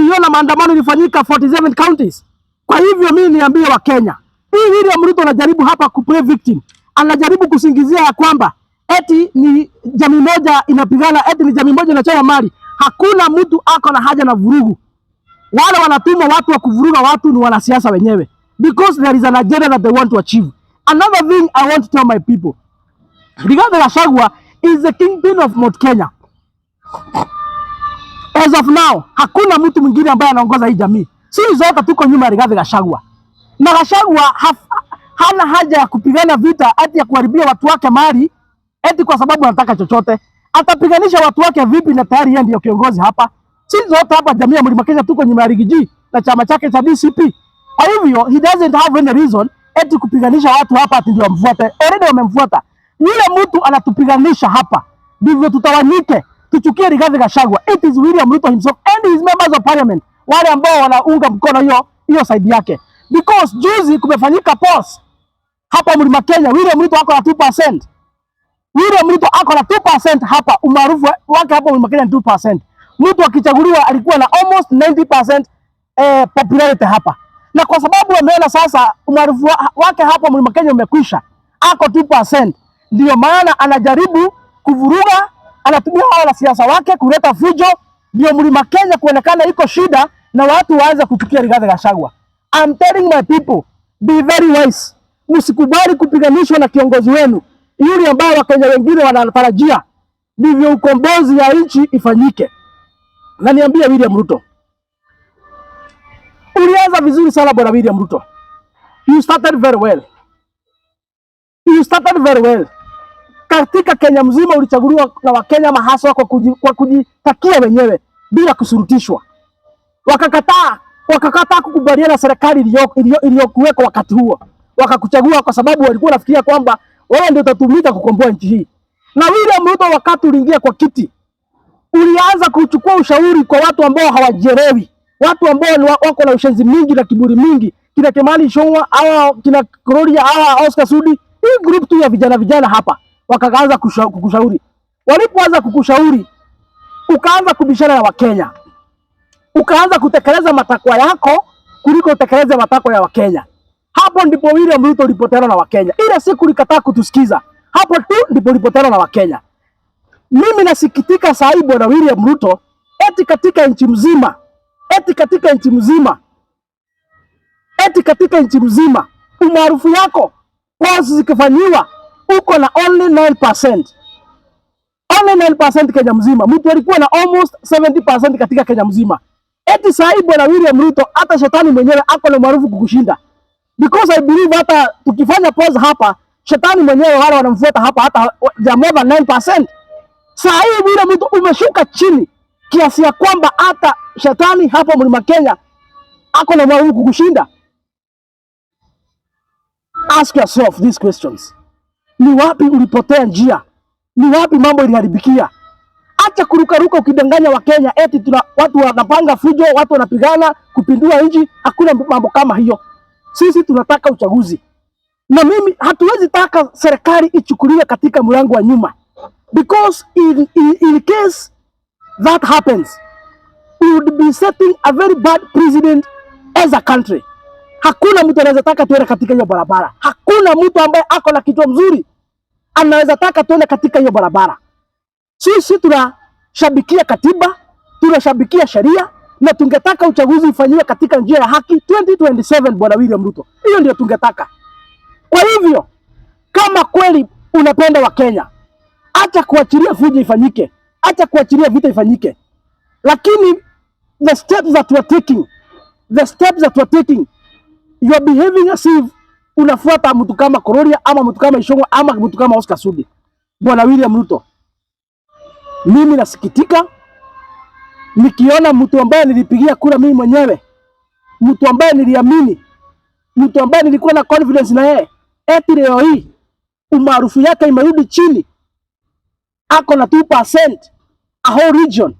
mliona maandamano ilifanyika 47 counties. Kwa hivyo mimi niambie wa Kenya, hii William Ruto anajaribu hapa kuplay victim. Anajaribu kusingizia ya kwamba eti ni jamii moja inapigana, eti ni jamii moja inachoma mali. Hakuna mtu ako na haja na vurugu. Wale wanatuma watu wa kuvuruga watu ni wanasiasa wenyewe, because there is an agenda that they want to achieve. Another thing I want to tell my people, Rigathi Gachagua is the kingpin of Mount Kenya. As of now, hakuna mtu mwingine ambaye anaongoza hii jamii. Sisi zote tuko nyuma ya Rigathi Gachagua. Na Gachagua hana haja ya kupigana vita ati ya kuharibia watu wake mali eti kwa sababu anataka chochote. Atapiganisha watu wake vipi na tayari yeye ndio kiongozi hapa? Sisi zote hapa jamii ya Mlima Kenya tuko nyuma ya Rigiji na chama chake cha DCP. Kwa hivyo he doesn't have any reason eti kupiganisha watu hapa ati ndio wamfuate. Already wamemfuata. Yule mtu anatupiganisha hapa. Ndivyo tutawanyike. Tuchukie Rigathi Gachagua. It is William Ruto himself and his members of parliament, wale ambao wanaunga mkono hiyo side yake. Because juzi kumefanyika polls hapa Mlima Kenya, William Ruto ako na 2%. William Ruto ako na 2% hapa, umaarufu wake hapa Mlima Kenya ni 2%. Mtu akichaguliwa alikuwa na almost 90% popularity hapa. Na kwa sababu wameona sasa umaarufu wake hapa Mlima Kenya umekwisha, ako 2%. Ndio maana anajaribu kuvuruga, anatumia wale siasa wake kuleta fujo, ndio Mlima Kenya kuonekana iko shida na watu waanze kuchukia Rigathi Gachagua. I'm telling my people, be very wise. Msikubali kupiganishwa na kiongozi wenu yule ambaye Wakenya wengine wanatarajia ndivyo ukombozi ya nchi ifanyike. Na niambia William Ruto, ulianza vizuri sana bwana William Ruto. You started very well. You started very well. Katika Kenya mzima ulichaguliwa na Wakenya mahaswa kwa kujitakia wenyewe bila kusurutishwa. Wakakataa kukubaliana na serikali iliyokuweko wakati huo. Wakakuchagua kwa sababu walikuwa nafikiria kwamba wewe ndio utatumika kukomboa nchi hii. Na William Ruto wakati uliingia kwa kiti, ulianza kuchukua ushauri kwa watu ambao hawajielewi. Watu ambao wako na ushenzi mingi na kiburi mingi. Kina Kimani Ichung'wah, au kina Gloria, au Oscar Sudi. Hii group tu ya vijana hapa. Wakaanza kukushauri. Walipoanza kukushauri, ukaanza kubishana na Wakenya. Ukaanza kutekeleza matakwa yako kuliko utekeleze matakwa ya Wakenya. Hapo ndipo William Ruto ulipotana na Wakenya. Ile siku ulikataa kutusikiza. Hapo tu ndipo ulipotana na Wakenya. Mimi nasikitika sasa bwana William Ruto, eti katika nchi mzima umaarufu yako polls zikifanywa uko na only 9%. Only 9% Kenya mzima. Mtu alikuwa na almost 70% katika Kenya mzima. Eti sasa bwana William Ruto hata shetani mwenyewe ako na maarufu kukushinda. Because I believe hata tukifanya polls hapa, shetani mwenyewe wale wanamfuata hapa hata more than 9%. Sasa William Ruto umeshuka chini kiasi ya kwamba hata shetani hapa Mlima Kenya ako na maarufu kukushinda. Ask yourself these questions. Ni wapi ulipotea njia? Ni wapi mambo iliharibikia? Acha kurukaruka ukidanganya Wakenya eti watu wanapanga fujo, watu wanapigana kupindua nchi. Hakuna mambo kama hiyo. Sisi tunataka uchaguzi. Na mimi hatuwezi taka serikali ichukuliwe katika mlango wa nyuma. Because in case that happens, we would be setting a very bad precedent as a country. Hakuna mtu anaweza taka tuende katika hiyo barabara. Hakuna mtu ambaye ako na kichwa mzuri anaweza taka tuende katika hiyo barabara. Sisi tunashabikia katiba, tunashabikia sheria, na tungetaka uchaguzi ufanywe katika njia ya haki 2027 bwana William Ruto. Hiyo ndio tungetaka. Kwa hivyo kama kweli unapenda Wakenya, acha kuachilia fujo ifanyike, acha kuachilia vita ifanyike. Lakini the steps that we are taking, you are behaving as if unafuata mtu kama Gloria ama mtu kama Ichung'wah ama mtu kama Oscar Sudi. Bwana William Ruto, mimi nasikitika nikiona mtu ambaye nilipigia kura mimi mwenyewe, mtu ambaye niliamini, mtu ambaye nilikuwa na confidence na yeye, eti leo hii umaarufu yake imerudi chini, ako na 2% a whole region.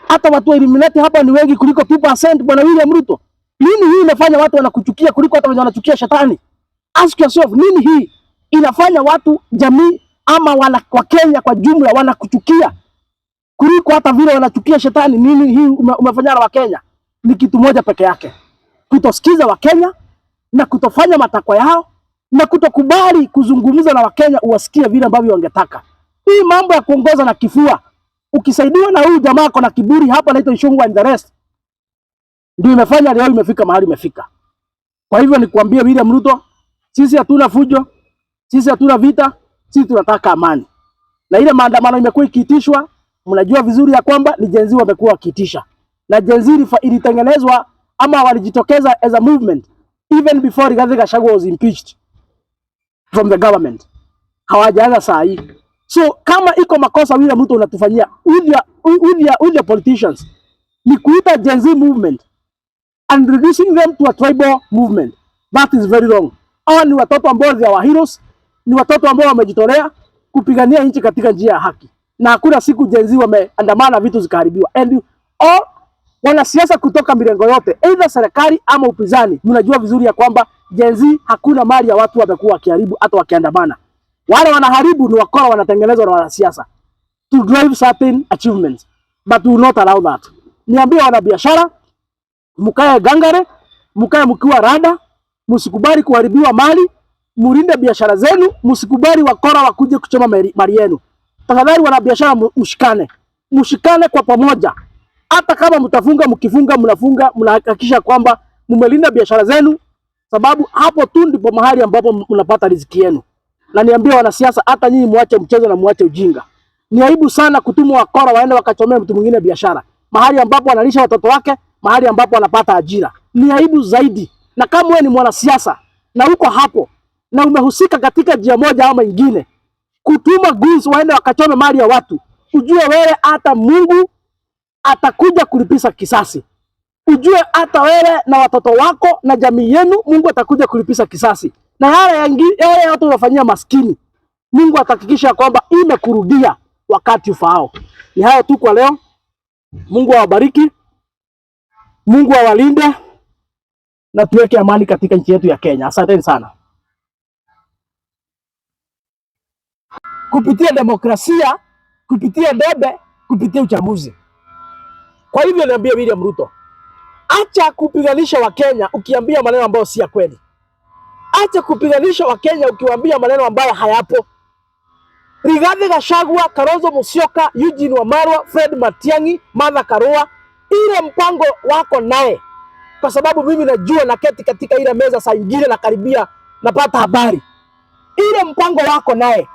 Hata watu eliminate hapa ni wengi kuliko 2% bwana William Ruto. Nini hii inafanya watu wanakuchukia kuliko hata wanachukia shetani? Ask yourself, nini hii inafanya watu jamii ama wa Kenya kwa jumla wanakuchukia kuliko hata vile wanachukia shetani. Nini hii umefanya na Wakenya? Ni kitu moja peke yake, kutosikiza Wakenya na kutofanya matakwa yao na kutokubali kuzungumza na Wakenya uwasikie vile ambavyo wangetaka. Hii mambo ya kuongoza na kifua, ukisaidiwa na huyu jamaa ako na kiburi hapa anaitwa Ishungwa and the rest, ndio imefanya leo imefika mahali imefika. Kwa hivyo nikwambie William Ruto, sisi hatuna fujo, sisi hatuna vita, sisi tunataka amani. Na ile maandamano imekuwa ikiitishwa, mnajua vizuri ya kwamba ni Gen Z wamekuwa wakiitisha. Na Gen Z ilitengenezwa ama walijitokeza as a movement even before Rigathi Gachagua was impeached from the government. Hawajaanza saa hii. So kama iko makosa William Ruto unatufanyia with your politicians, ni kuita Gen Z movement and reducing them to a tribal movement. That is very wrong. Hawa ni watoto ambao they are heroes, ni watoto ambao wamejitolea kupigania nchi katika njia ya haki. Na hakuna siku Gen Z wameandamana vitu zikaharibiwa. And all wanasiasa kutoka mirengo yote, either serikali ama upinzani, mnajua vizuri ya kwamba Gen Z hakuna mali ya watu wamekuwa wakiharibu hata wakiandamana. Wale wanaharibu ni wakora wanatengenezwa na wanasiasa to drive certain achievements, but we will not allow that. Niambie wanabiashara, mkae gangare, mkae mkiwa rada, msikubali kuharibiwa mali, murinde biashara zenu, msikubali wakora wakuje kuchoma mali yenu. Tafadhali wanabiashara mshikane kwa pamoja. Hata kama mnafunga, mnahakikisha kwamba mmelinda biashara zenu, sababu hapo tu ndipo mahali ambapo mnapata riziki yenu. Na niambie wanasiasa, hata nyinyi muache mchezo na muache ujinga. Ni aibu sana kutumwa wakora waende wakachomea mtu mwingine biashara, mahali ambapo analisha watoto wake, mahali ambapo anapata ajira. Ni aibu zaidi. Na kama wewe ni mwanasiasa na uko hapo na umehusika katika njia moja ama nyingine kutuma goons waende wakachome mali ya watu, ujue wewe hata Mungu atakuja kulipisa kisasi. Ujue hata wewe na watoto wako na jamii yenu Mungu atakuja kulipisa kisasi. Na yale yote unafanyia maskini, Mungu atahakikisha kwamba imekurudia wakati ufaao. Ni hayo tu kwa leo. Mungu awabariki, Mungu awalinde, na tuweke amani katika nchi yetu ya Kenya. Asanteni sana. Kupitia demokrasia, kupitia debe, kupitia uchaguzi. Kwa hivyo niambia William Ruto, acha kupiganisha Wakenya ukiambia maneno ambayo si ya kweli. Acha kupiganisha Wakenya ukiwaambia maneno ambayo hayapo. Rigathi Gachagua, Kalonzo Musyoka, Eugene Wamalwa, Fred Matiang'i, Martha Karua, ile mpango wako naye. Kwa sababu mimi najua na keti katika ile meza saa nyingine na karibia napata habari. Ile mpango wako naye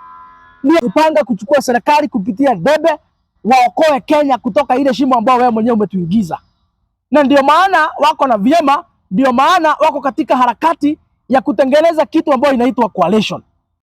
ni kupanga kuchukua serikali kupitia debe, waokoe Kenya kutoka ile shimo ambao wewe mwenyewe umetuingiza. Na ndio maana wako na vyema, ndio maana wako katika harakati ya kutengeneza kitu ambayo inaitwa coalition.